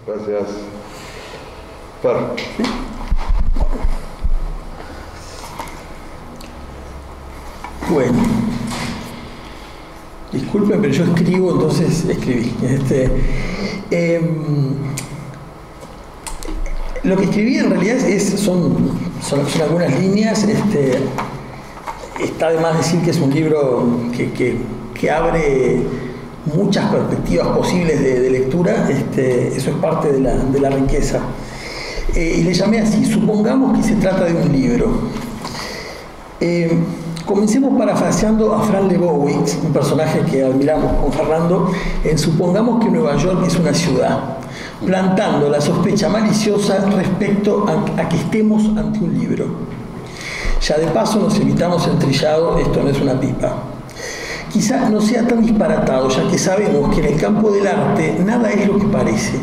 Gracias. Fer. Bueno, disculpen, pero yo escribo, entonces escribí. Lo que escribí en realidad son algunas líneas. Está de más decir que es un libro que abre muchas perspectivas posibles de lectura. Eso es parte de la riqueza. Y le llamé así: supongamos que se trata de un libro. Comencemos parafraseando a Frank Lebowitz, un personaje que admiramos con Fernando, en Supongamos que Nueva York es una ciudad, plantando la sospecha maliciosa respecto a que estemos ante un libro. Ya de paso nos evitamos el trillado: esto no es una pipa. Quizá no sea tan disparatado, ya que sabemos que en el campo del arte nada es lo que parece,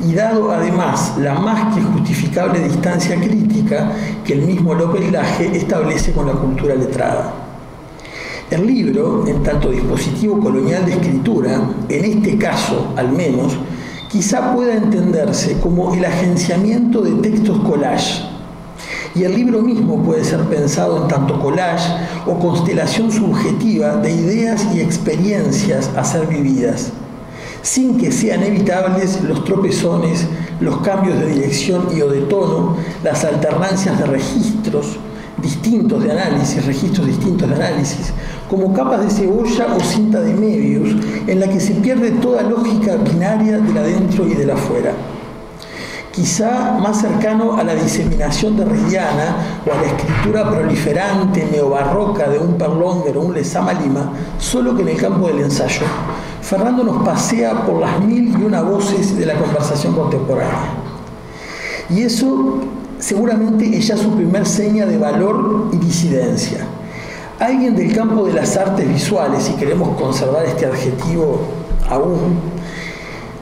y dado además la más que justificable distancia crítica que el mismo López Laje establece con la cultura letrada. El libro, en tanto dispositivo colonial de escritura, en este caso al menos, quizá pueda entenderse como el agenciamiento de textos collage, y el libro mismo puede ser pensado en tanto collage o constelación subjetiva de ideas y experiencias a ser vividas, sin que sean evitables los tropezones, los cambios de dirección y o de tono, las alternancias de registros distintos de análisis, como capas de cebolla o cinta de Möbius, en la que se pierde toda lógica binaria del adentro y del afuera. Quizá más cercano a la diseminación derridiana o a la escritura proliferante neobarroca de un Perlonger o un Lezama Lima, solo que en el campo del ensayo, Fernando nos pasea por las 1001 voces de la conversación contemporánea. Y eso seguramente es ya su primer seña de valor y disidencia. Alguien del campo de las artes visuales, si queremos conservar este adjetivo aún,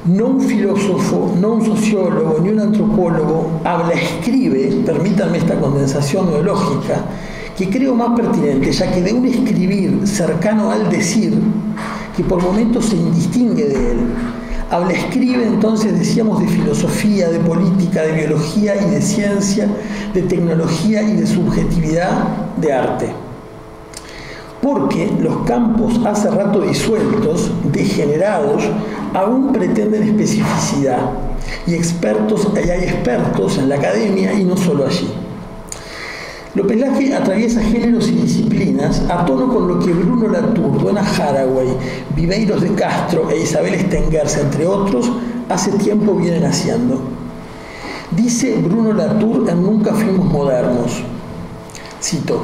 no un filósofo, no un sociólogo, ni un antropólogo, escribe, permítanme esta condensación neológica, que creo más pertinente, ya que de un escribir cercano al decir, que por momentos se indistingue de él, escribe, entonces decíamos, de filosofía, de política, de biología y de ciencia, de tecnología y de subjetividad, de arte. Porque los campos hace rato disueltos, degenerados, aún pretenden especificidad, y hay expertos en la academia y no solo allí. López Laje atraviesa géneros y disciplinas a tono con lo que Bruno Latour, Donna Haraway, Viveiros de Castro e Isabel Stengers, entre otros, hace tiempo vienen haciendo. Dice Bruno Latour en Nunca fuimos modernos, cito: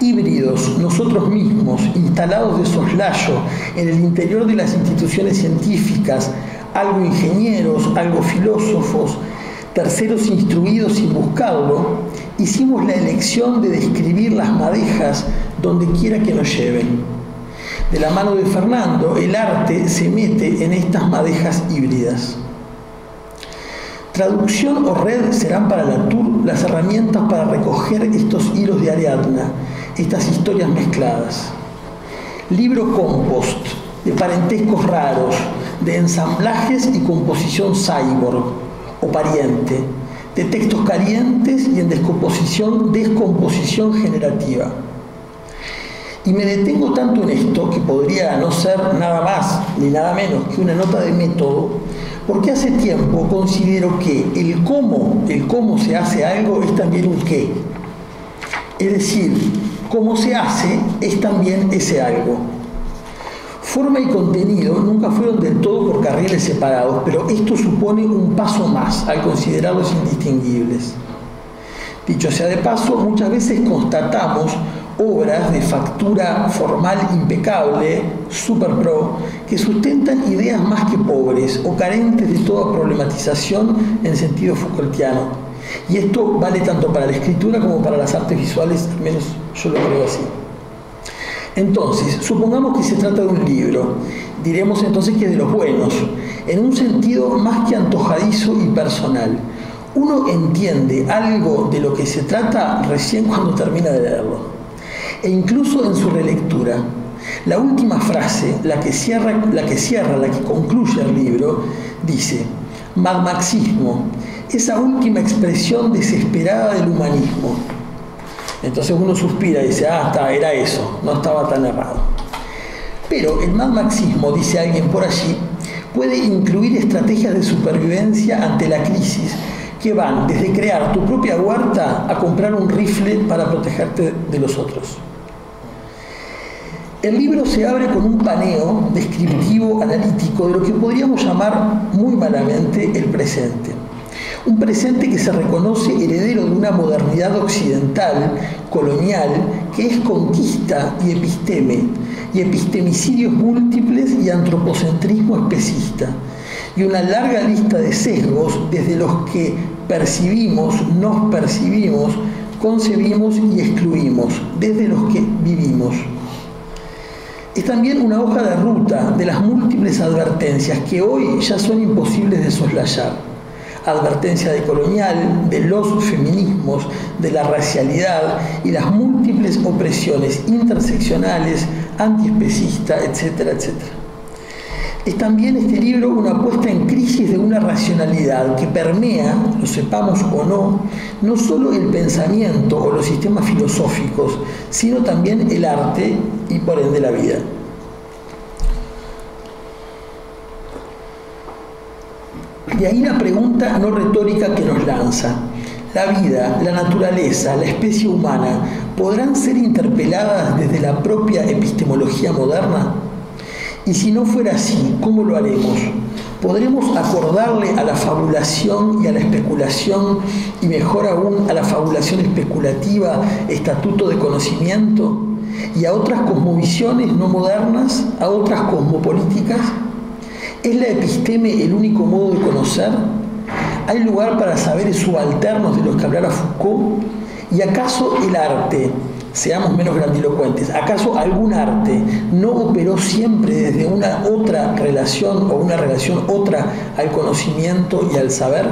híbridos, nosotros mismos, instalados de soslayo en el interior de las instituciones científicas, algo ingenieros, algo filósofos, terceros instruidos sin buscarlo, hicimos la elección de describir las madejas donde quiera que nos lleven. De la mano de Fernando, el arte se mete en estas madejas híbridas. Traducción o red serán para Latour las herramientas para recoger estos hilos de Ariadna, estas historias mezcladas. Libro compost, de parentescos raros, de ensamblajes y composición cyborg o pariente, de textos calientes y en descomposición generativa. Y me detengo tanto en esto, que podría no ser nada más ni nada menos que una nota de método, porque hace tiempo considero que el cómo se hace algo es también un qué. Es decir, cómo se hace es también ese algo. Forma y contenido nunca fueron del todo por carriles separados, pero esto supone un paso más al considerarlos indistinguibles. Dicho sea de paso, muchas veces constatamos obras de factura formal impecable, super pro, que sustentan ideas más que pobres o carentes de toda problematización en sentido Foucaultiano. Y esto vale tanto para la escritura como para las artes visuales, al menos yo lo creo así. Entonces, supongamos que se trata de un libro, diremos entonces que de los buenos, en un sentido más que antojadizo y personal. Uno entiende algo de lo que se trata recién cuando termina de leerlo, e incluso en su relectura. La última frase, la que concluye el libro, dice: madmaxismo, esa última expresión desesperada del humanismo. Entonces uno suspira y dice, era eso, no estaba tan errado. Pero el madmaxismo, dice alguien por allí, puede incluir estrategias de supervivencia ante la crisis que van desde crear tu propia huerta a comprar un rifle para protegerte de los otros. El libro se abre con un paneo descriptivo, analítico, de lo que podríamos llamar muy malamente el presente. Un presente que se reconoce heredero de una modernidad occidental, colonial, que es conquista y episteme, y epistemicidios múltiples y antropocentrismo especista, y una larga lista de sesgos desde los que percibimos, nos percibimos, concebimos y excluimos, desde los que vivimos. Es también una hoja de ruta de las múltiples advertencias que hoy ya son imposibles de soslayar. Advertencia de colonial, de los feminismos, de la racialidad y las múltiples opresiones interseccionales, antiespecistas, etcétera, etcétera. Es también este libro una puesta en crisis de una racionalidad que permea, lo sepamos o no, no solo el pensamiento o los sistemas filosóficos, sino también el arte y por ende la vida. De ahí la pregunta no retórica que nos lanza. ¿La vida, la naturaleza, la especie humana podrán ser interpeladas desde la propia epistemología moderna? Y si no fuera así, ¿cómo lo haremos? ¿Podremos acordarle a la fabulación y a la especulación, y mejor aún a la fabulación especulativa, estatuto de conocimiento? ¿Y a otras cosmovisiones no modernas, a otras cosmopolíticas? ¿Es la episteme el único modo de conocer? ¿Hay lugar para saberes subalternos de los que hablara Foucault? ¿Y acaso el arte, seamos menos grandilocuentes, acaso algún arte no operó siempre desde una otra relación o una relación otra al conocimiento y al saber?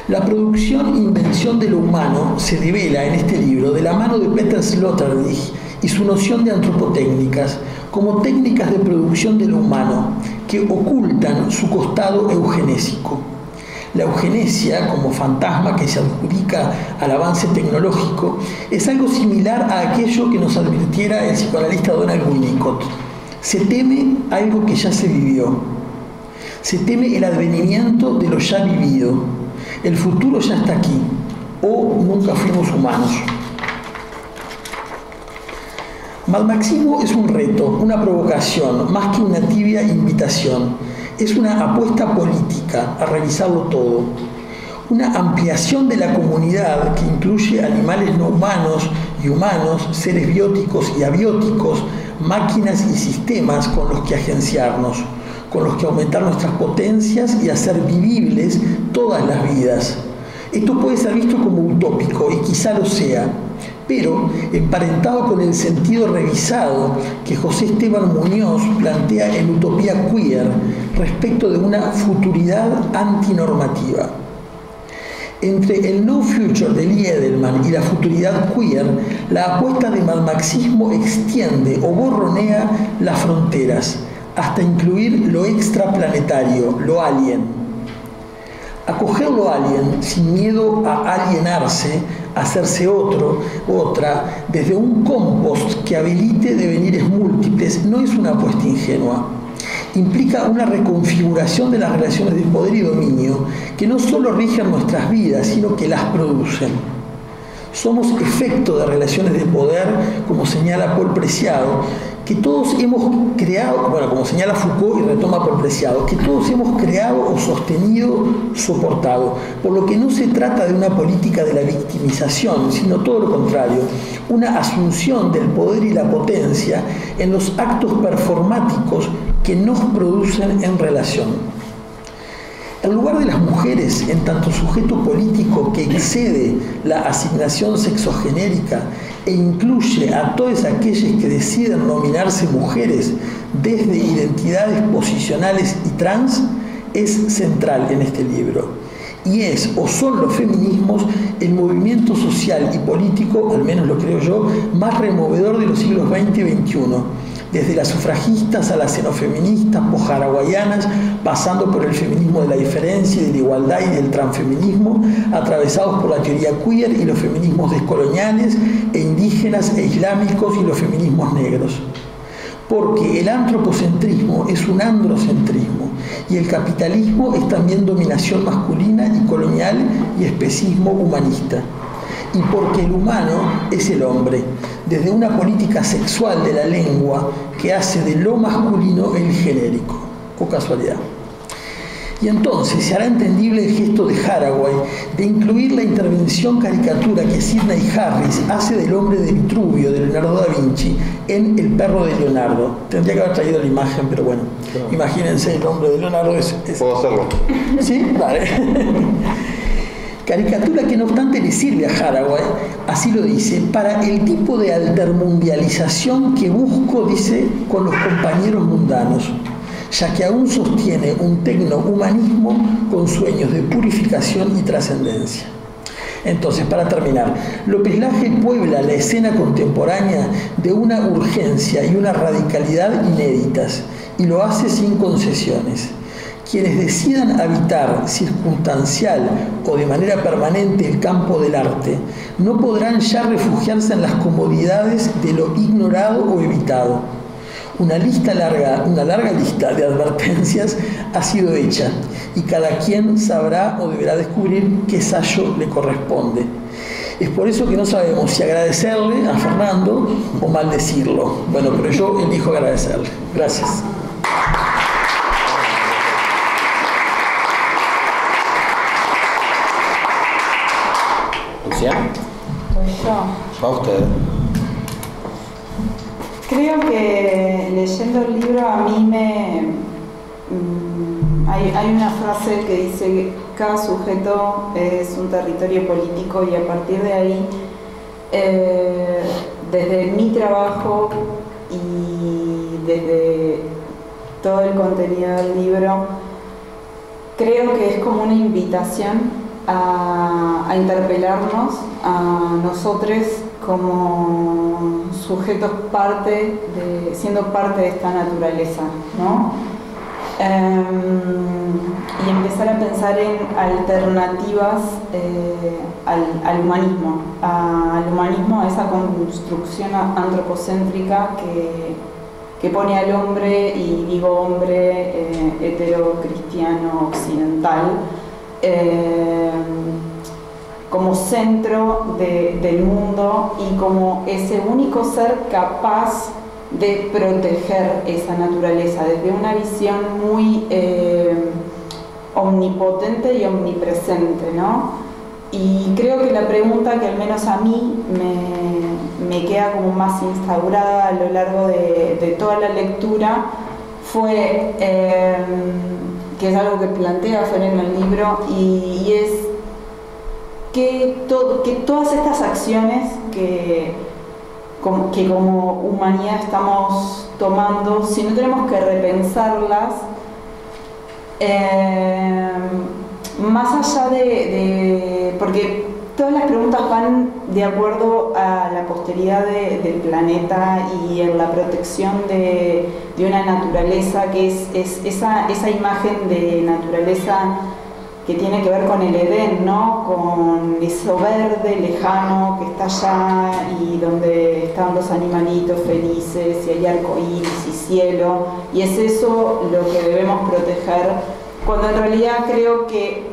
La producción e invención de lo humano se devela en este libro de la mano de Peter Sloterdijk y su noción de antropotécnicas como técnicas de producción de lo humano que ocultan su costado eugenésico. La eugenesia, como fantasma que se adjudica al avance tecnológico, es algo similar a aquello que nos advirtiera el psicoanalista Donald Winnicott. Se teme algo que ya se vivió. Se teme el advenimiento de lo ya vivido. El futuro ya está aquí, o nunca fuimos humanos. Madmaxismo es un reto, una provocación, más que una tibia invitación. Es una apuesta política a revisarlo todo. Una ampliación de la comunidad que incluye animales no humanos y humanos, seres bióticos y abióticos, máquinas y sistemas con los que agenciarnos, con los que aumentar nuestras potencias y hacer vivibles todas las vidas. Esto puede ser visto como utópico, y quizá lo sea, pero emparentado con el sentido revisado que José Esteban Muñoz plantea en Utopía Queer respecto de una futuridad antinormativa. Entre el no future de Lee Edelman y la futuridad queer, la apuesta de madmaxismo extiende o borronea las fronteras hasta incluir lo extraplanetario, lo alien. Acoger lo alien sin miedo a alienarse, a hacerse otro, otra, desde un compost que habilite devenires múltiples, no es una apuesta ingenua. Implica una reconfiguración de las relaciones de poder y dominio que no solo rigen nuestras vidas, sino que las producen. Somos efecto de relaciones de poder, como señala Paul Preciado, que todos hemos creado, bueno, como señala Foucault y retoma Paul Preciado, que todos hemos creado o sostenido, soportado, por lo que no se trata de una política de la victimización, sino todo lo contrario, una asunción del poder y la potencia en los actos performáticos que nos producen en relación. El lugar de las mujeres en tanto sujeto político que excede la asignación sexogenérica e incluye a todas aquellas que deciden nominarse mujeres desde identidades posicionales y trans es central en este libro. Y es o son los feminismos el movimiento social y político, al menos lo creo yo, más removedor de los siglos XX y XXI, desde las sufragistas a las xenofeministas post-haraguayanas, pasando por el feminismo de la diferencia y de la igualdad y del transfeminismo, atravesados por la teoría queer y los feminismos descoloniales e indígenas e islámicos y los feminismos negros. Porque el antropocentrismo es un androcentrismo y el capitalismo es también dominación masculina y colonial y especismo humanista. Y porque el humano es el hombre, desde una política sexual de la lengua que hace de lo masculino el genérico. O casualidad. Y entonces se hará entendible el gesto de Haraway de incluir la intervención caricatura que Sidney Harris hace del hombre de Vitruvio, de Leonardo da Vinci, en El perro de Leonardo. Tendría que haber traído la imagen, pero bueno, claro. Imagínense, el hombre de Leonardo es... ¿Puedo hacerlo? ¿Sí? Vale. Caricatura que no obstante le sirve a Haraway, así lo dice, para el tipo de altermundialización que busco, dice, con los compañeros mundanos, ya que aún sostiene un tecnohumanismo con sueños de purificación y trascendencia. Entonces, para terminar, López Laje puebla la escena contemporánea de una urgencia y una radicalidad inéditas, y lo hace sin concesiones. Quienes decidan habitar circunstancial o de manera permanente el campo del arte, no podrán ya refugiarse en las comodidades de lo ignorado o evitado. Una larga lista de advertencias ha sido hecha y cada quien sabrá o deberá descubrir qué sayo le corresponde. Es por eso que no sabemos si agradecerle a Fernando o maldecirlo. Bueno, pero yo elijo agradecerle. Gracias. ¿Luciana? Pues yo. ¿Va usted? Creo que leyendo el libro a mí hay una frase que dice que cada sujeto es un territorio político y a partir de ahí, desde mi trabajo y desde todo el contenido del libro, creo que es como una invitación a interpelarnos a nosotros como sujetos siendo parte de esta naturaleza, ¿no? Y empezar a pensar en alternativas al humanismo, a esa construcción antropocéntrica que pone al hombre, y digo hombre hetero, cristiano, occidental, como centro del mundo y como ese único ser capaz de proteger esa naturaleza desde una visión muy omnipotente y omnipresente, ¿no? Y creo que la pregunta que al menos a mí me queda como más instaurada a lo largo de toda la lectura fue, que es algo que plantea Fer en el libro, y es que todas estas acciones que como humanidad estamos tomando, si no tenemos que repensarlas, más allá porque todas las preguntas van de acuerdo a la posteridad del planeta y en la protección de una naturaleza que es esa imagen de naturaleza que tiene que ver con el Edén, ¿no? Con eso verde, lejano, que está allá y donde están los animalitos felices y hay arcoíris y cielo, y es eso lo que debemos proteger, cuando en realidad creo que,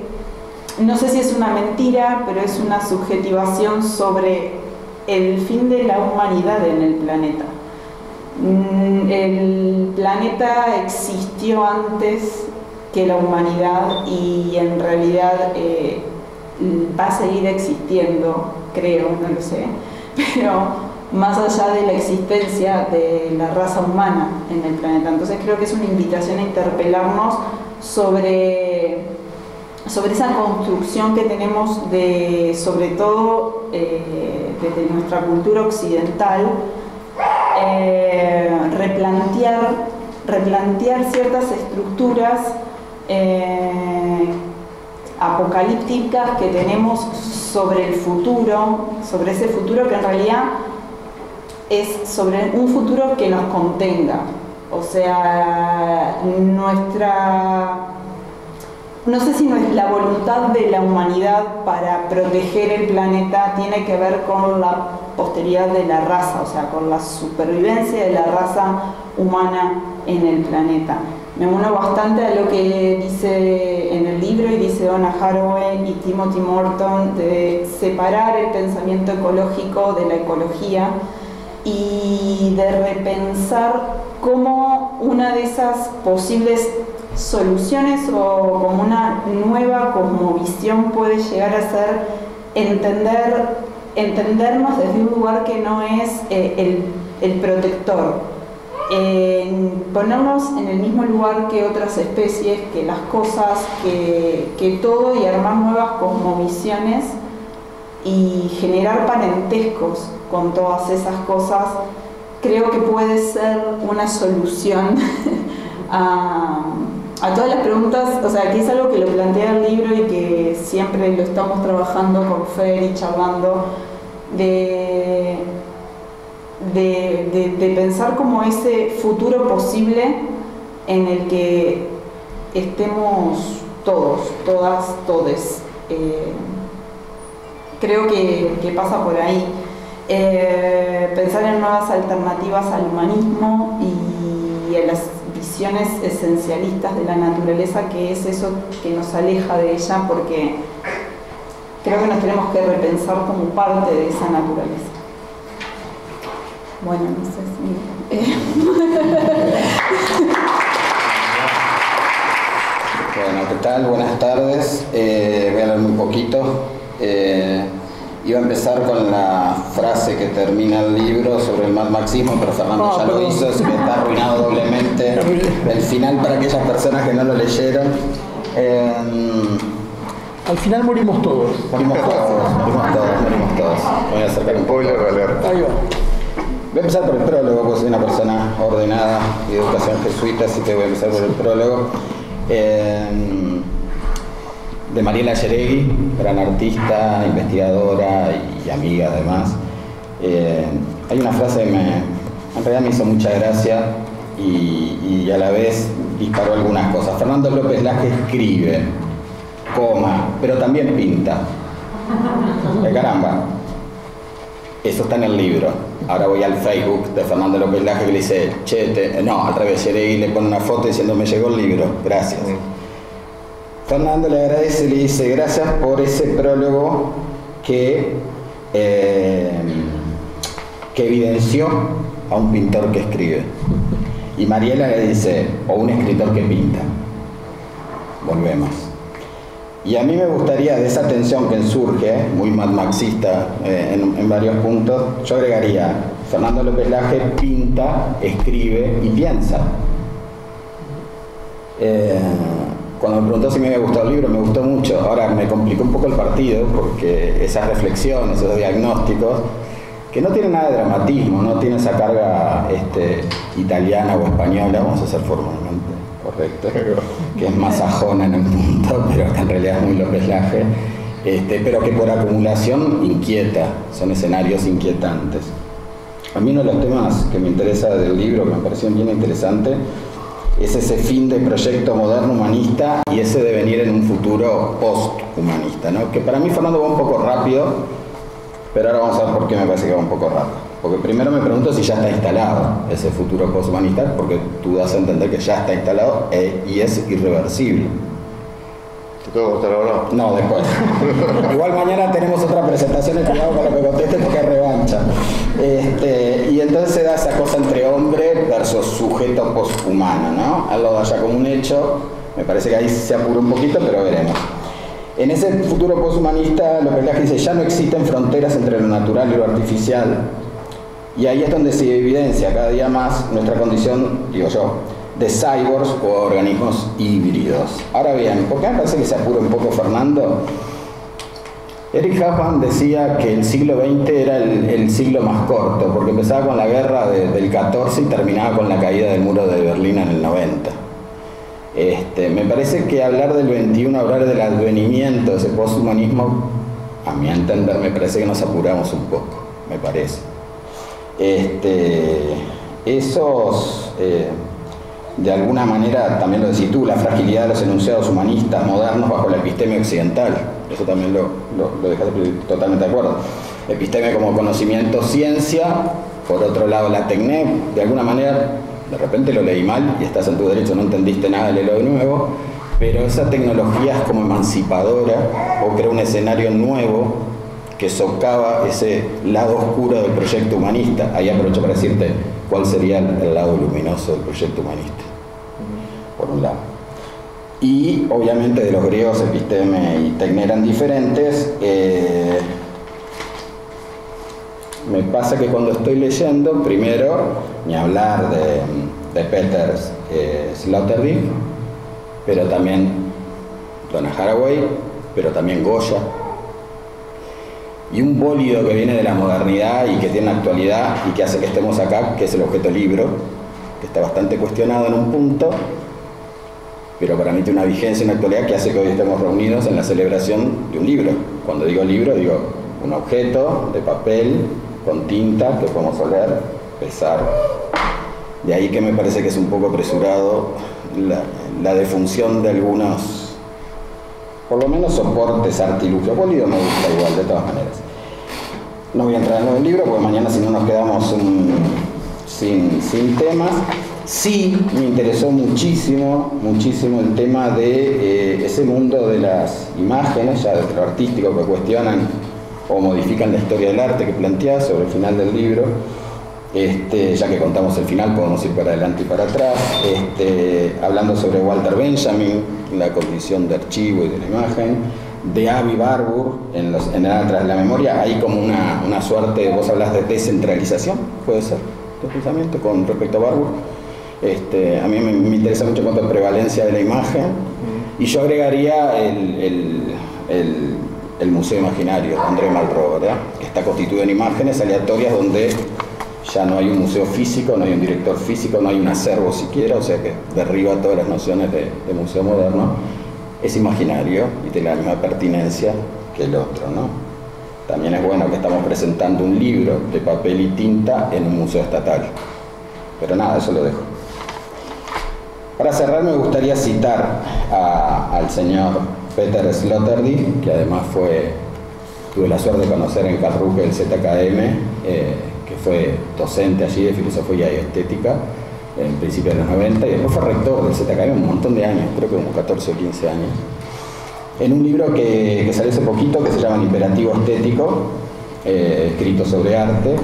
no sé si es una mentira, pero es una subjetivación sobre el fin de la humanidad en el planeta. El planeta existió antes que la humanidad y en realidad va a seguir existiendo, creo, no lo sé, pero más allá de la existencia de la raza humana en el planeta. Entonces creo que es una invitación a interpelarnos sobre esa construcción que tenemos sobre todo desde nuestra cultura occidental, replantear ciertas estructuras apocalípticas que tenemos sobre el futuro, sobre ese futuro que en realidad es sobre un futuro que nos contenga. O sea, no sé si la voluntad de la humanidad para proteger el planeta tiene que ver con la posteridad de la raza, o sea, con la supervivencia de la raza humana en el planeta. Me uno bastante a lo que dice en el libro y dice Donna Haraway y Timothy Morton de separar el pensamiento ecológico de la ecología y de repensar cómo una de esas posibles soluciones o como una nueva cosmovisión puede llegar a ser entendernos desde un lugar que no es el protector, ponernos en el mismo lugar que otras especies, que las cosas, que todo, y armar nuevas cosmovisiones y generar parentescos con todas esas cosas. Creo que puede ser una solución a todas las preguntas, o sea, que es algo que lo plantea el libro y que siempre lo estamos trabajando con Fer y charlando, de pensar como ese futuro posible en el que estemos todos, todas, todes. Creo que pasa por ahí. Pensar en nuevas alternativas al humanismo y a las visiones esencialistas de la naturaleza, que es eso que nos aleja de ella, porque creo que nos tenemos que repensar como parte de esa naturaleza. Bueno, no sé si... Bueno, ¿qué tal? Buenas tardes. Voy a hablar muy poquito. Iba a empezar con la frase que termina el libro sobre el Marxismo, pero Fernando ya lo hizo, así que está arruinado doblemente el final para aquellas personas que no lo leyeron. Al final morimos todos. Morimos todos. Voy a acercar un poco. Spoiler alert. Ahí va. Voy a empezar por el prólogo, porque soy una persona ordenada y de educación jesuita, así que voy a empezar por el prólogo. De Mariela Yaregui, gran artista, investigadora y amiga además. Hay una frase que en realidad me hizo mucha gracia y a la vez disparó algunas cosas. Fernando López Laje escribe, pero también pinta. Caramba, eso está en el libro. Ahora voy al Facebook de Fernando López Laje que le dice, al revés, Yaregui le pone una foto diciendo me llegó el libro, gracias. Fernando le agradece y le dice gracias por ese prólogo que evidenció a un pintor que escribe. Y Mariela le dice, o un escritor que pinta. Volvemos. Y a mí me gustaría, de esa tensión que surge, muy marxista en varios puntos, yo agregaría, Fernando López Laje pinta, escribe y piensa. Cuando me preguntó si me había gustado el libro, me gustó mucho. Ahora me complicó un poco el partido porque esas reflexiones, esos diagnósticos, que no tienen nada de dramatismo, no tienen esa carga italiana o española, vamos a ser formalmente correcto, que es más sajona en un punto, pero que en realidad es muy López Laje, pero que por acumulación inquieta, son escenarios inquietantes. A mí uno de los temas que me interesa del libro, que me pareció bien interesante, es ese fin de proyecto moderno humanista y ese devenir en un futuro post-humanista, ¿no? Que para mí, Fernando, va un poco rápido, pero ahora vamos a ver por qué me parece que va un poco rápido. Porque primero me pregunto si ya está instalado ese futuro post-humanista, porque tú das a entender que ya está instalado y es irreversible. ¿Te tengo que contar ahora? No, después. Igual mañana tenemos otra presentación, cuidado con lo que conteste porque es revancha. Y entonces se da esa cosa entre hombre versus sujeto poshumano, ¿no? Él lo da ya como un hecho, me parece que ahí se apuró un poquito, pero veremos. En ese futuro poshumanista, López Laje dice, ya no existen fronteras entre lo natural y lo artificial. Y ahí es donde se evidencia cada día más nuestra condición, digo yo, de cyborgs o organismos híbridos. Ahora bien, ¿por qué me parece que se apura un poco Fernando? Eric Hobsbawm decía que el siglo XX era el siglo más corto, porque empezaba con la guerra del 14 y terminaba con la caída del muro de Berlín en el 90. Me parece que hablar del 21, hablar del advenimiento de ese posthumanismo, a mi entender, me parece que nos apuramos un poco, me parece. Esos, de alguna manera, también lo decís tú, la fragilidad de los enunciados humanistas modernos bajo la epistemia occidental, eso también lo dejaste totalmente de acuerdo. Episteme como conocimiento, ciencia, por otro lado la tecné, de alguna manera, de repente lo leí mal y estás en tu derecho, no entendiste nada, léelo de nuevo, pero esa tecnología es como emancipadora o crea un escenario nuevo que socava ese lado oscuro del proyecto humanista. Ahí aprovecho para decirte cuál sería el lado luminoso del proyecto humanista, por un lado. Y obviamente de los griegos episteme y tecné eran diferentes. Me pasa que cuando estoy leyendo, primero, ni hablar de Peter Sloterdijk, pero también Donna Haraway, pero también Goya, y un bólido que viene de la modernidad y que tiene una actualidad y que hace que estemos acá, que es el objeto libro, que está bastante cuestionado en un punto, pero para mí tiene una vigencia y una actualidad que hace que hoy estemos reunidos en la celebración de un libro. Cuando digo libro, digo un objeto de papel con tinta que podemos oler, pesar. De ahí que me parece que es un poco apresurado la defunción de algunos, por lo menos, soportes, artilugios. Bólido me gusta igual, de todas maneras. No voy a entrar en lo del libro porque mañana si no nos quedamos sin temas. Sí, me interesó muchísimo el tema de ese mundo de las imágenes, ya desde lo artístico, que cuestionan o modifican la historia del arte que planteás sobre el final del libro. Ya que contamos el final, podemos ir para adelante y para atrás. Hablando sobre Walter Benjamin, la condición de archivo y de la imagen, de Avi Barbour, en Tras la Memoria, hay como una suerte, vos hablas de descentralización, puede ser, de pensamiento con respecto a Barbour. A mí me interesa mucho en cuanto a prevalencia de la imagen, y yo agregaría el Museo Imaginario de André Malraux, ¿verdad? Que está constituido en imágenes aleatorias donde ya no hay un museo físico, no hay un director físico, no hay un acervo siquiera, o sea que derriba todas las nociones de museo moderno. Es imaginario y tiene la misma pertinencia que el otro, ¿no? También es bueno que estamos presentando un libro de papel y tinta en un museo estatal. Pero nada, eso lo dejo. Para cerrar me gustaría citar al señor Peter Sloterdijk, que además tuve la suerte de conocer en Karlsruhe el ZKM, que fue docente allí de filosofía y estética en principios de los 90 y después fue rector del ZKM un montón de años, creo que como 14 o 15 años, en un libro que salió hace poquito que se llama El Imperativo Estético, escrito sobre arte.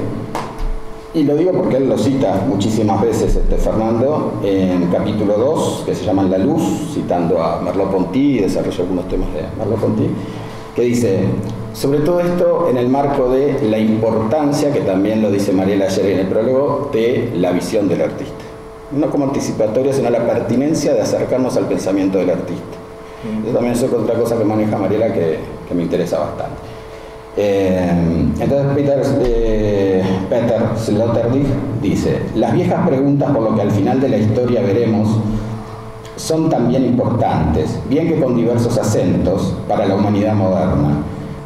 Y lo digo porque él lo cita muchísimas veces, Fernando, en capítulo 2, que se llama La Luz, citando a Merleau-Ponty, y desarrolla algunos temas de Merleau-Ponty, que dice: sobre todo esto en el marco de la importancia, que también lo dice Mariela ayer en el prólogo, de la visión del artista. No como anticipatoria, sino la pertinencia de acercarnos al pensamiento del artista. Eso también es otra cosa que maneja Mariela que me interesa bastante. Entonces Peter Sloterdijk dice: las viejas preguntas, por lo que al final de la historia veremos, son también importantes, bien que con diversos acentos, para la humanidad moderna.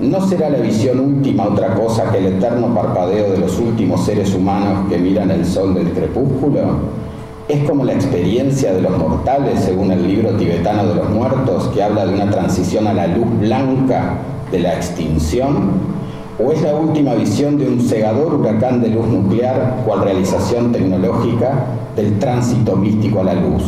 ¿No será la visión última otra cosa que el eterno parpadeo de los últimos seres humanos que miran el sol del crepúsculo? ¿Es como la experiencia de los mortales, según el libro tibetano de los muertos, que habla de una transición a la luz blanca de la extinción? ¿O es la última visión de un cegador huracán de luz nuclear, cual realización tecnológica del tránsito místico a la luz?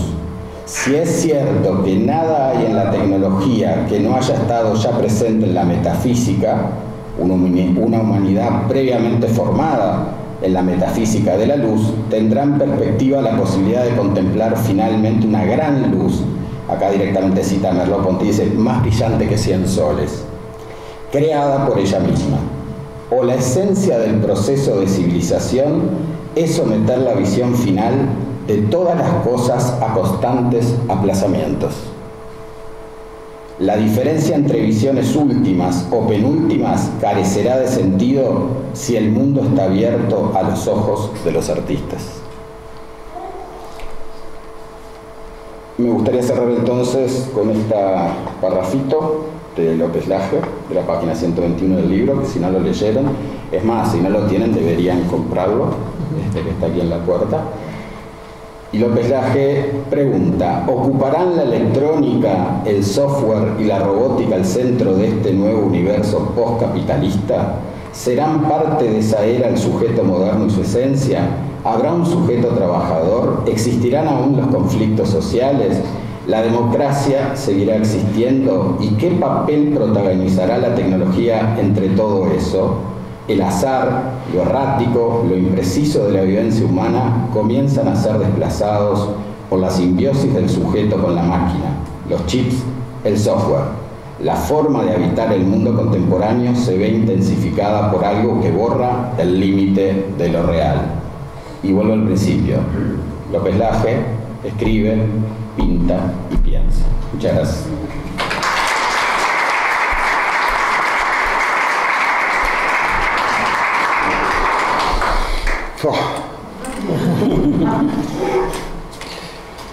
Si es cierto que nada hay en la tecnología que no haya estado ya presente en la metafísica, una humanidad previamente formada en la metafísica de la luz tendrá en perspectiva la posibilidad de contemplar finalmente una gran luz, acá directamente cita a Merleau-Ponty, dice, más brillante que 100 soles, creada por ella misma. O la esencia del proceso de civilización es someter la visión final de todas las cosas a constantes aplazamientos. La diferencia entre visiones últimas o penúltimas carecerá de sentido si el mundo está abierto a los ojos de los artistas. Me gustaría cerrar entonces con este parrafito de López Laje, de la página 121 del libro, que si no lo leyeron, es más, si no lo tienen deberían comprarlo, que está aquí en la puerta. Y López Laje pregunta: ¿ocuparán la electrónica, el software y la robótica el centro de este nuevo universo postcapitalista? ¿Serán parte de esa era el sujeto moderno y su esencia? ¿Habrá un sujeto trabajador? ¿Existirán aún los conflictos sociales? ¿La democracia seguirá existiendo? ¿Y qué papel protagonizará la tecnología entre todo eso? El azar, lo errático, lo impreciso de la vivencia humana comienzan a ser desplazados por la simbiosis del sujeto con la máquina, los chips, el software. La forma de habitar el mundo contemporáneo se ve intensificada por algo que borra el límite de lo real. Y vuelvo al principio. López Laje escribe, pinta y piensa. Muchas gracias.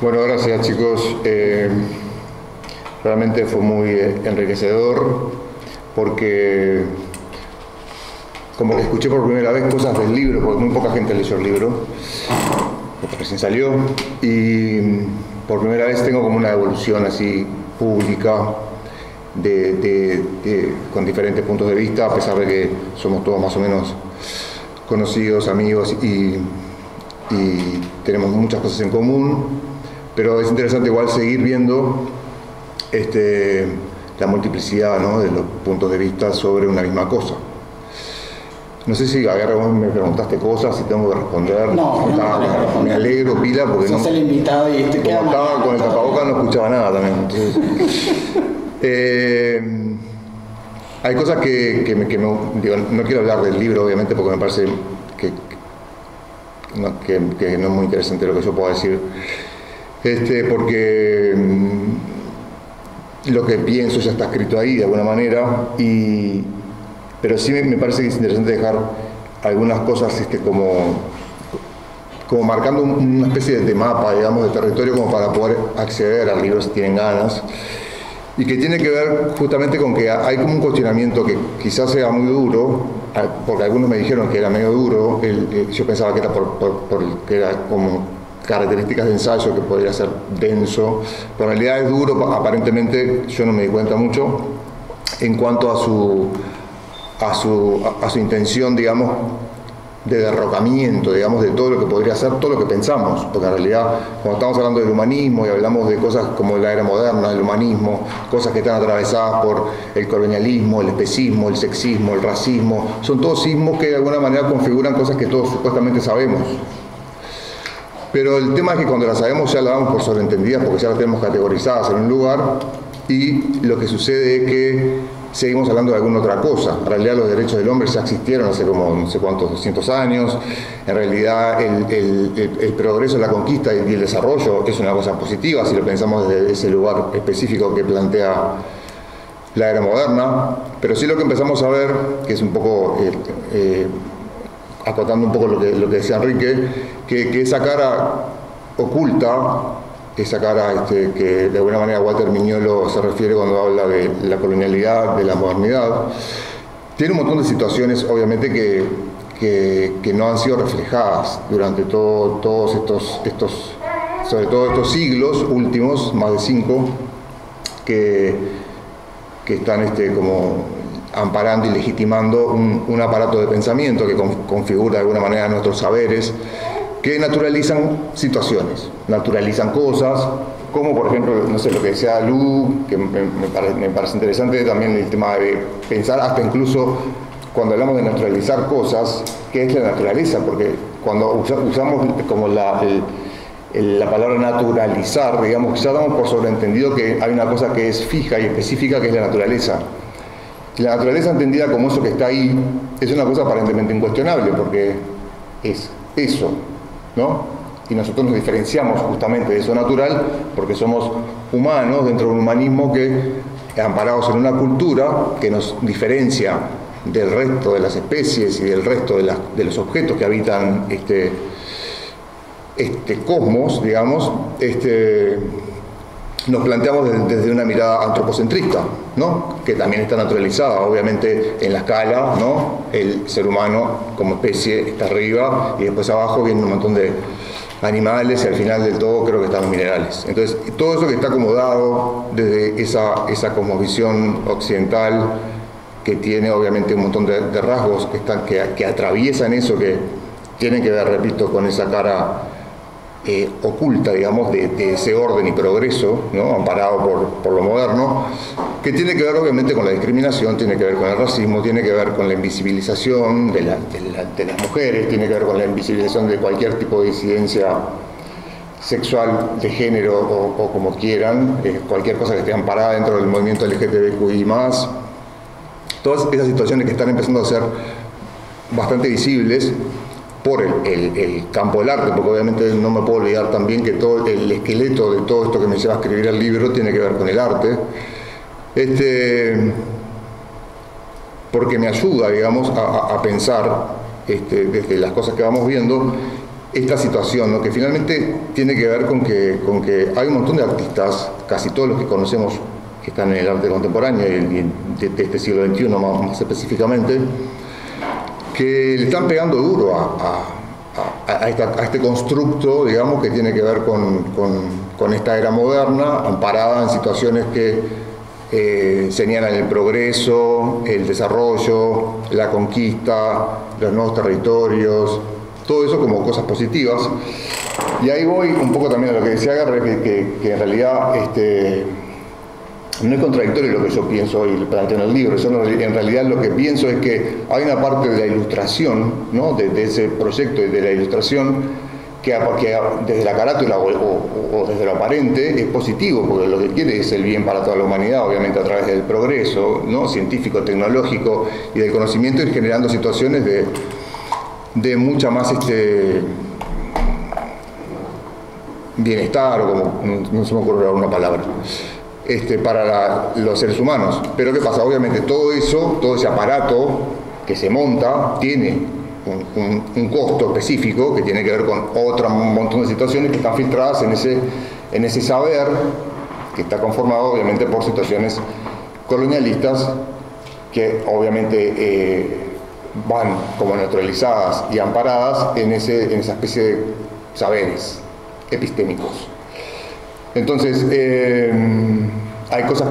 Bueno, gracias chicos. Realmente fue muy enriquecedor porque como que escuché por primera vez cosas del libro, porque muy poca gente leyó el libro, porque recién salió, y por primera vez tengo como una evolución así pública con diferentes puntos de vista, a pesar de que somos todos más o menos conocidos, amigos y tenemos muchas cosas en común, pero es interesante igual seguir viendo la multiplicidad, ¿no?, de los puntos de vista sobre una misma cosa. No sé si agarra, vos me preguntaste cosas y tengo que responder. No, me alegro, pila, porque sos el invitado y te queda como estaba con el tapabocas no escuchaba nada también. Entonces, hay cosas que digo, no quiero hablar del libro, obviamente, porque me parece que no es muy interesante lo que yo pueda decir, porque lo que pienso ya está escrito ahí de alguna manera, pero sí me parece que es interesante dejar algunas cosas como marcando una especie de mapa, digamos, de territorio, como para poder acceder al libro si tienen ganas, y que tiene que ver justamente con que hay como un cuestionamiento que quizás sea muy duro, porque algunos me dijeron que era medio duro, yo pensaba que era que era como características de ensayo, que podría ser denso, pero en realidad es duro, aparentemente yo no me di cuenta mucho en cuanto a su intención, digamos, de derrocamiento, digamos, de todo lo que podría ser, todo lo que pensamos, porque en realidad cuando estamos hablando del humanismo y hablamos de cosas como la era moderna, el humanismo, cosas que están atravesadas por el colonialismo, el especismo, el sexismo, el racismo, son todos sismos que de alguna manera configuran cosas que todos supuestamente sabemos. Pero el tema es que cuando las sabemos ya las damos por sobreentendidas porque ya las tenemos categorizadas en un lugar, y lo que sucede es que seguimos hablando de alguna otra cosa. En realidad los derechos del hombre ya existieron hace como no sé cuántos, 200 años. En realidad el progreso, la conquista y el desarrollo es una cosa positiva si lo pensamos desde ese lugar específico que plantea la era moderna. Pero sí lo que empezamos a ver, que es un poco acotando un poco lo que decía Enrique, que esa cara oculta, esa cara que de alguna manera Walter Miñolo se refiere cuando habla de la colonialidad, de la modernidad, tiene un montón de situaciones obviamente que no han sido reflejadas durante todos estos sobre todo estos siglos últimos, más de 5, que están como amparando y legitimando un aparato de pensamiento que configura de alguna manera nuestros saberes, que naturalizan situaciones, naturalizan cosas, como por ejemplo, no sé, lo que decía Lu, que me parece interesante también el tema de pensar hasta incluso cuando hablamos de naturalizar cosas, ¿qué es la naturaleza? Porque cuando usamos como la palabra naturalizar, digamos, ya damos por sobreentendido que hay una cosa que es fija y específica, que es la naturaleza. La naturaleza entendida como eso que está ahí es una cosa aparentemente incuestionable, porque es eso, ¿no? Y nosotros nos diferenciamos justamente de eso natural porque somos humanos dentro de un humanismo amparados en una cultura que nos diferencia del resto de las especies y del resto de los objetos que habitan este cosmos, digamos, nos planteamos desde una mirada antropocentrista, ¿no? Que también está naturalizada, obviamente, en la escala, ¿no? El ser humano como especie está arriba y después abajo viene un montón de animales y al final del todo creo que están los minerales. Entonces, todo eso que está acomodado desde esa cosmovisión occidental, que tiene obviamente un montón de rasgos que atraviesan eso, que tienen que ver, repito, con esa cara oculta, digamos, de ese orden y progreso, ¿no? Amparado por lo moderno, que tiene que ver obviamente con la discriminación, tiene que ver con el racismo, tiene que ver con la invisibilización de las mujeres, tiene que ver con la invisibilización de cualquier tipo de disidencia sexual, de género o como quieran, cualquier cosa que esté amparada dentro del movimiento LGTBQI+. Todas esas situaciones que están empezando a ser bastante visibles por el campo del arte, porque obviamente no me puedo olvidar también que todo el esqueleto de todo esto que me lleva a escribir el libro tiene que ver con el arte, porque me ayuda, digamos, a pensar desde las cosas que vamos viendo esta situación, ¿no? Que finalmente tiene que ver con que hay un montón de artistas, casi todos los que conocemos que están en el arte contemporáneo y de este siglo XXI más específicamente, que le están pegando duro a este constructo, digamos, que tiene que ver con esta era moderna, amparada en situaciones que señalan el progreso, el desarrollo, la conquista, los nuevos territorios, todo eso como cosas positivas. Y ahí voy un poco también a lo que decía Agarre, que en realidad no es contradictorio lo que yo pienso y planteo en el libro. Yo en realidad lo que pienso es que hay una parte de la ilustración, ¿no? de ese proyecto y de la ilustración que desde la carátula o desde lo aparente es positivo, porque lo que quiere es el bien para toda la humanidad, obviamente a través del progreso, ¿no? Científico, tecnológico y del conocimiento, y generando situaciones de mucha más bienestar, o como no se me ocurre alguna palabra, para los seres humanos. Pero ¿qué pasa? Obviamente todo ese aparato que se monta tiene un costo específico que tiene que ver con un montón de situaciones que están filtradas en ese saber, que está conformado obviamente por situaciones colonialistas que obviamente van como neutralizadas y amparadas en esa especie de saberes epistémicos. Entonces, hay cosas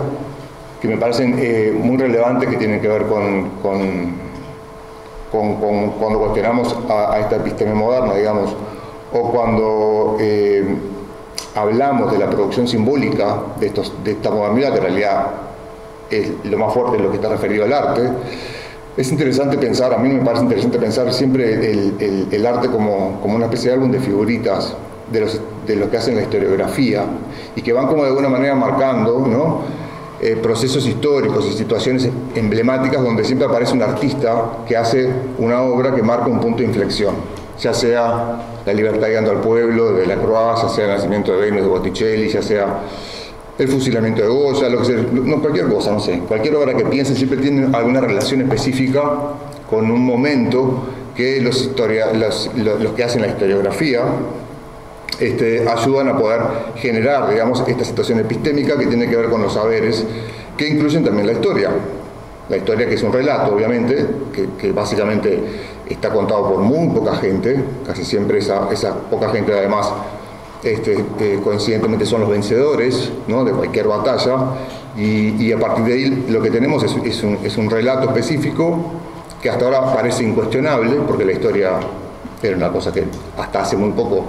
que me parecen muy relevantes que tienen que ver con cuando cuestionamos a esta episteme moderna, digamos, o cuando hablamos de la producción simbólica de esta modernidad, que en realidad es lo más fuerte en lo que está referido al arte. Es interesante pensar, a mí me parece interesante pensar siempre el arte como una especie de álbum de figuritas de lo que hacen la historiografía, y que van como de alguna manera marcando, ¿no? Procesos históricos y situaciones emblemáticas donde siempre aparece un artista que hace una obra que marca un punto de inflexión, ya sea La libertad guiando al pueblo de Delacroix, ya sea El nacimiento de Venus de Botticelli, ya sea El fusilamiento de Goya, lo que sea, no, cualquier cosa, no sé, cualquier obra que piensen siempre tiene alguna relación específica con un momento que los que hacen la historiografía ayudan a poder generar, digamos, esta situación epistémica que tiene que ver con los saberes, que incluyen también la historia. La historia, que es un relato, obviamente, que básicamente está contado por muy poca gente, casi siempre esa poca gente además coincidentemente son los vencedores, ¿no? De cualquier batalla, y a partir de ahí lo que tenemos es un relato específico que hasta ahora parece incuestionable, porque la historia era una cosa que hasta hace muy poco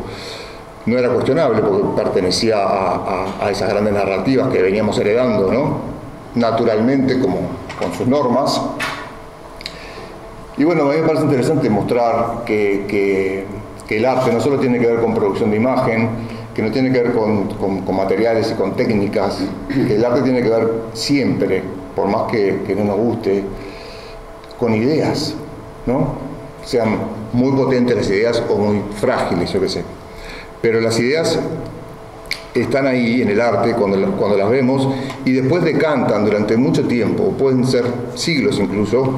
no era cuestionable, porque pertenecía a esas grandes narrativas que veníamos heredando, ¿no? Naturalmente, como con sus normas. Y bueno, a mí me parece interesante mostrar que el arte no solo tiene que ver con producción de imagen, que no tiene que ver con materiales y con técnicas, que el arte tiene que ver siempre, por más que no nos guste, con ideas, ¿no? Sean muy potentes las ideas o muy frágiles, yo qué sé. Pero las ideas están ahí en el arte cuando las vemos, y después decantan durante mucho tiempo, pueden ser siglos incluso,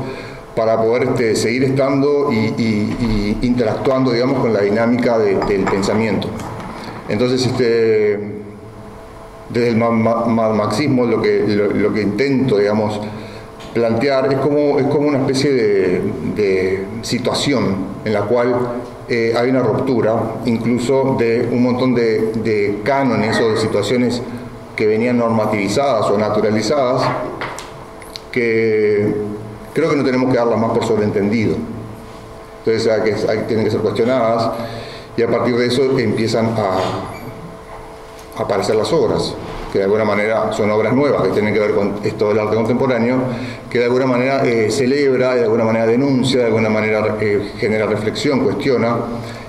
para poder seguir estando y interactuando, digamos, con la dinámica del pensamiento. Entonces, desde el marxismo lo que intento, digamos, plantear es como una especie de situación en la cual hay una ruptura, incluso de un montón de cánones o de situaciones que venían normativizadas o naturalizadas, que creo que no tenemos que darlas más por sobreentendido. Entonces tienen que ser cuestionadas, y a partir de eso empiezan a aparecer las obras, que de alguna manera son obras nuevas, que tienen que ver con esto del arte contemporáneo, que de alguna manera celebra, de alguna manera denuncia, de alguna manera genera reflexión, cuestiona,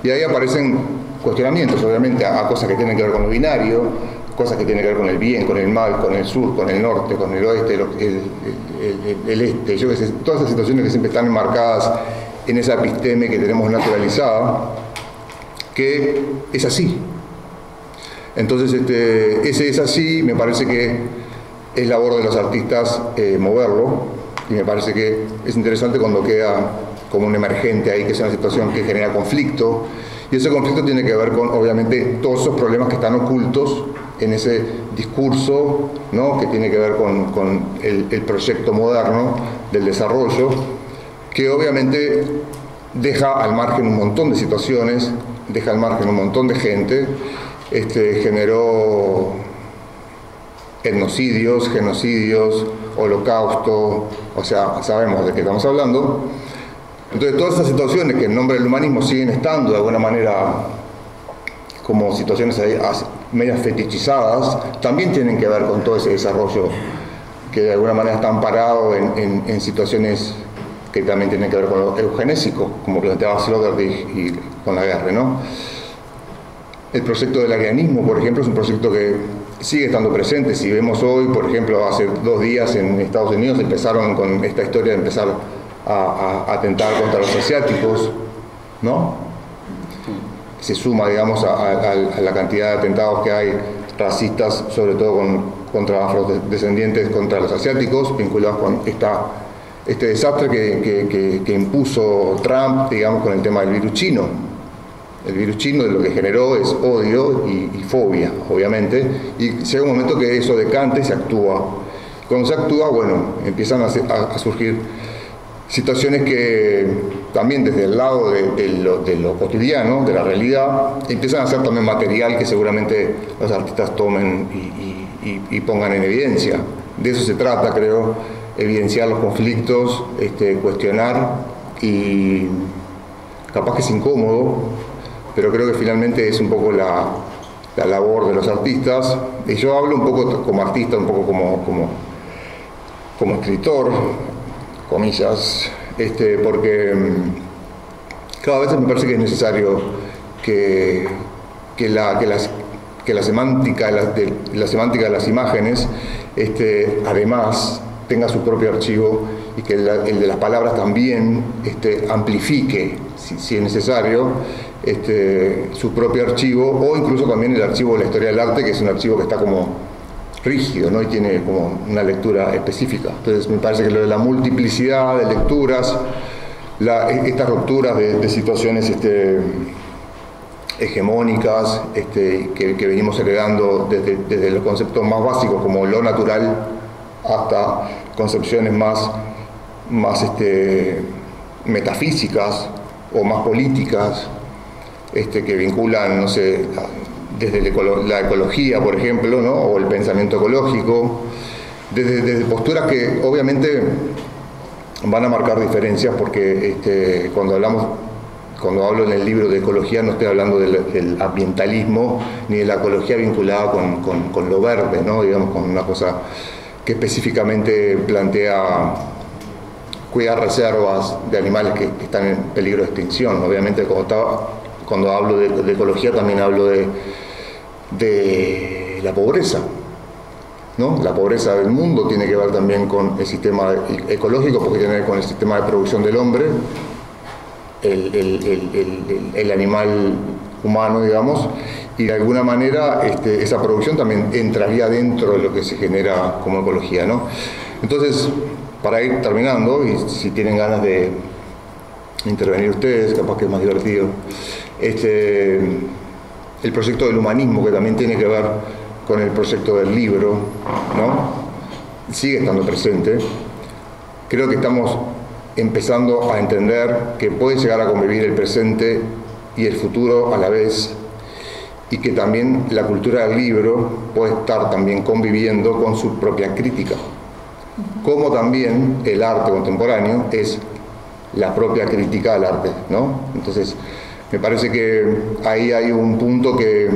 y ahí aparecen cuestionamientos, obviamente, a cosas que tienen que ver con lo binario, cosas que tienen que ver con el bien, con el mal, con el sur, con el norte, con el oeste, el este, yo qué sé, todas esas situaciones que siempre están enmarcadas en esa episteme que tenemos naturalizada, que es así. Entonces, ese es así, me parece que es labor de los artistas moverlo, y me parece que es interesante cuando queda como un emergente ahí, que es una situación que genera conflicto, y ese conflicto tiene que ver con, obviamente, todos esos problemas que están ocultos en ese discurso, ¿no?, que tiene que ver con el proyecto moderno del desarrollo, que obviamente deja al margen un montón de situaciones, deja al margen un montón de gente, generó etnocidios, genocidios, holocausto, o sea, sabemos de qué estamos hablando. Entonces, todas esas situaciones que en nombre del humanismo siguen estando de alguna manera como situaciones medias fetichizadas, también tienen que ver con todo ese desarrollo que de alguna manera está amparado en situaciones que también tienen que ver con lo eugenésico, como planteaba Sloterdijk y con la guerra, ¿no? El proyecto del arianismo, por ejemplo, es un proyecto que sigue estando presente. Si vemos hoy, por ejemplo, hace 2 días en Estados Unidos empezaron con esta historia de empezar a atentar contra los asiáticos, ¿no? Se suma, digamos, a la cantidad de atentados que hay racistas, sobre todo contra afrodescendientes, contra los asiáticos, vinculados con este desastre que impuso Trump, digamos, con el tema del virus chino. El virus chino lo que generó es odio y fobia, obviamente, y llega un momento que eso decanta y se actúa. Cuando se actúa, bueno, empiezan a surgir situaciones que también desde el lado de lo cotidiano, de la realidad, empiezan a ser también material que seguramente los artistas tomen y pongan en evidencia. De eso se trata, creo, evidenciar los conflictos, cuestionar, y capaz que es incómodo, pero creo que finalmente es un poco la labor de los artistas, y yo hablo un poco como artista, un poco como escritor, comillas, porque cada vez me parece que es necesario que la semántica de las imágenes, además tenga su propio archivo, y que el de las palabras también amplifique, si es necesario, su propio archivo, o incluso también el archivo de la historia del arte, que es un archivo que está como rígido, ¿no?, y tiene como una lectura específica. Entonces me parece que lo de la multiplicidad de lecturas, estas rupturas de situaciones hegemónicas que venimos heredando desde los conceptos más básicos como lo natural hasta concepciones más metafísicas o más políticas, que vinculan, no sé, desde la ecología, por ejemplo, ¿no?, o el pensamiento ecológico, desde posturas que obviamente van a marcar diferencias, porque cuando hablo en el libro de ecología no estoy hablando del ambientalismo ni de la ecología vinculada con lo verde, ¿no?, digamos, con una cosa que específicamente plantea cuidar reservas de animales que están en peligro de extinción. Obviamente cuando hablo de ecología también hablo de la pobreza, ¿no? La pobreza del mundo tiene que ver también con el sistema ecológico, porque tiene que ver con el sistema de producción del hombre, el animal humano, digamos, y de alguna manera esa producción también entraría dentro de lo que se genera como ecología, ¿no? Entonces, para ir terminando, y si tienen ganas de intervenir ustedes, capaz que es más divertido, el proyecto del humanismo, que también tiene que ver con el proyecto del libro, ¿no? Sigue estando presente. Creo que estamos empezando a entender que puede llegar a convivir el presente y el futuro a la vez, y que también la cultura del libro puede estar también conviviendo con su propia crítica, como también el arte contemporáneo es la propia crítica al arte, ¿no? Entonces, me parece que ahí hay un punto que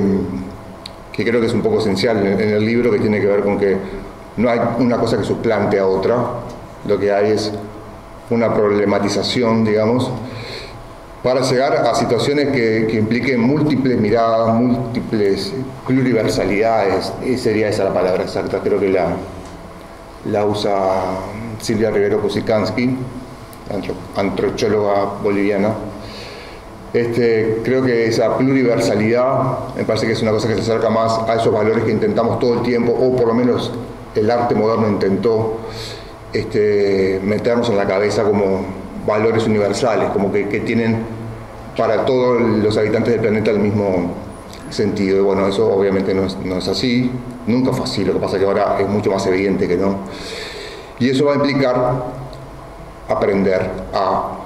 creo que es un poco esencial en el libro, que tiene que ver con que no hay una cosa que suplante a otra, lo que hay es una problematización, digamos, para llegar a situaciones que impliquen múltiples miradas, múltiples pluriversalidades, sería esa la palabra exacta, creo que la usa Silvia Rivero Kusikanski, antropóloga boliviana. Creo que esa pluriversalidad me parece que es una cosa que se acerca más a esos valores que intentamos todo el tiempo, o por lo menos el arte moderno intentó meternos en la cabeza como valores universales, como que tienen para todos los habitantes del planeta el mismo sentido. Y bueno, eso obviamente no es así, nunca fue así, lo que pasa es que ahora es mucho más evidente que no. Y eso va a implicar aprender a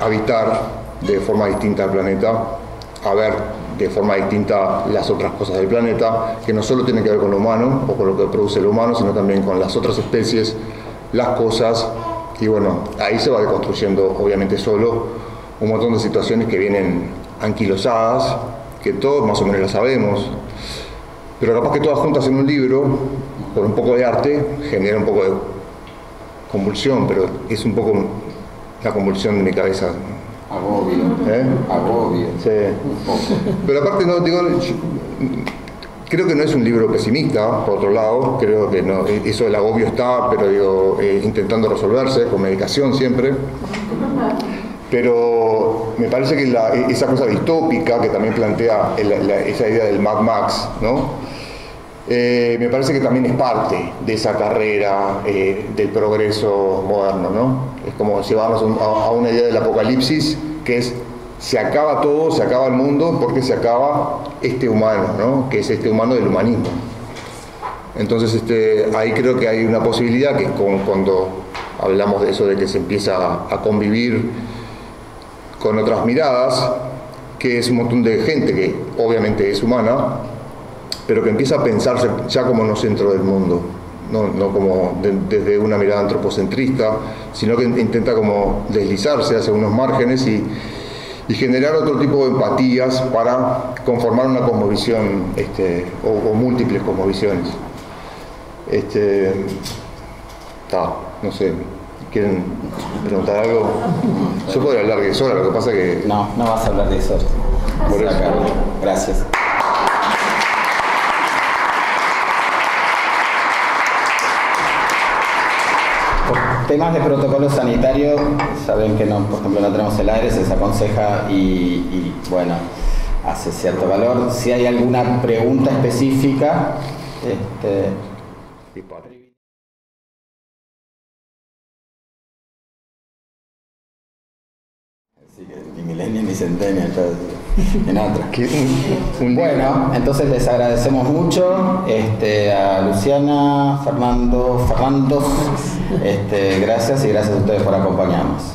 habitar de forma distinta el planeta, a ver de forma distinta las otras cosas del planeta, que no solo tienen que ver con lo humano o con lo que produce lo humano, sino también con las otras especies, las cosas, y bueno, ahí se va deconstruyendo obviamente solo un montón de situaciones que vienen anquilosadas, que todos más o menos las sabemos, pero capaz que todas juntas en un libro, por un poco de arte, genera un poco de convulsión, pero es un poco la convulsión de mi cabeza. Agobio. Agobio. Sí. Pero aparte, no, digo, creo que no es un libro pesimista, por otro lado, creo que no, eso del agobio está, pero digo, intentando resolverse, con medicación siempre. Pero me parece que esa cosa distópica que también plantea esa idea del Mad Max, ¿no? Me parece que también es parte de esa carrera del progreso moderno, ¿no? Es como llevarnos a una idea del apocalipsis, que es, se acaba todo, se acaba el mundo, porque se acaba este humano, ¿no? Que es este humano del humanismo. Entonces, ahí creo que hay una posibilidad, que es como cuando hablamos de eso, de que se empieza a convivir con otras miradas, que es un montón de gente que obviamente es humana, pero que empieza a pensarse ya como no centro del mundo, no como desde una mirada antropocentrista, sino que intenta como deslizarse hacia unos márgenes y generar otro tipo de empatías para conformar una cosmovisión, o múltiples cosmovisiones. No sé, ¿quieren preguntar algo? Yo podría hablar de eso, lo que pasa es que... No vas a hablar de eso. Por eso. Gracias. Temas de protocolo sanitario, saben que no, por ejemplo, no tenemos el aire, se desaconseja y bueno, hace cierto calor. Si hay alguna pregunta específica, Así que ni millennial ni centennial, en otra. Bueno, entonces les agradecemos mucho a Luciana, Fernando, gracias, y gracias a ustedes por acompañarnos.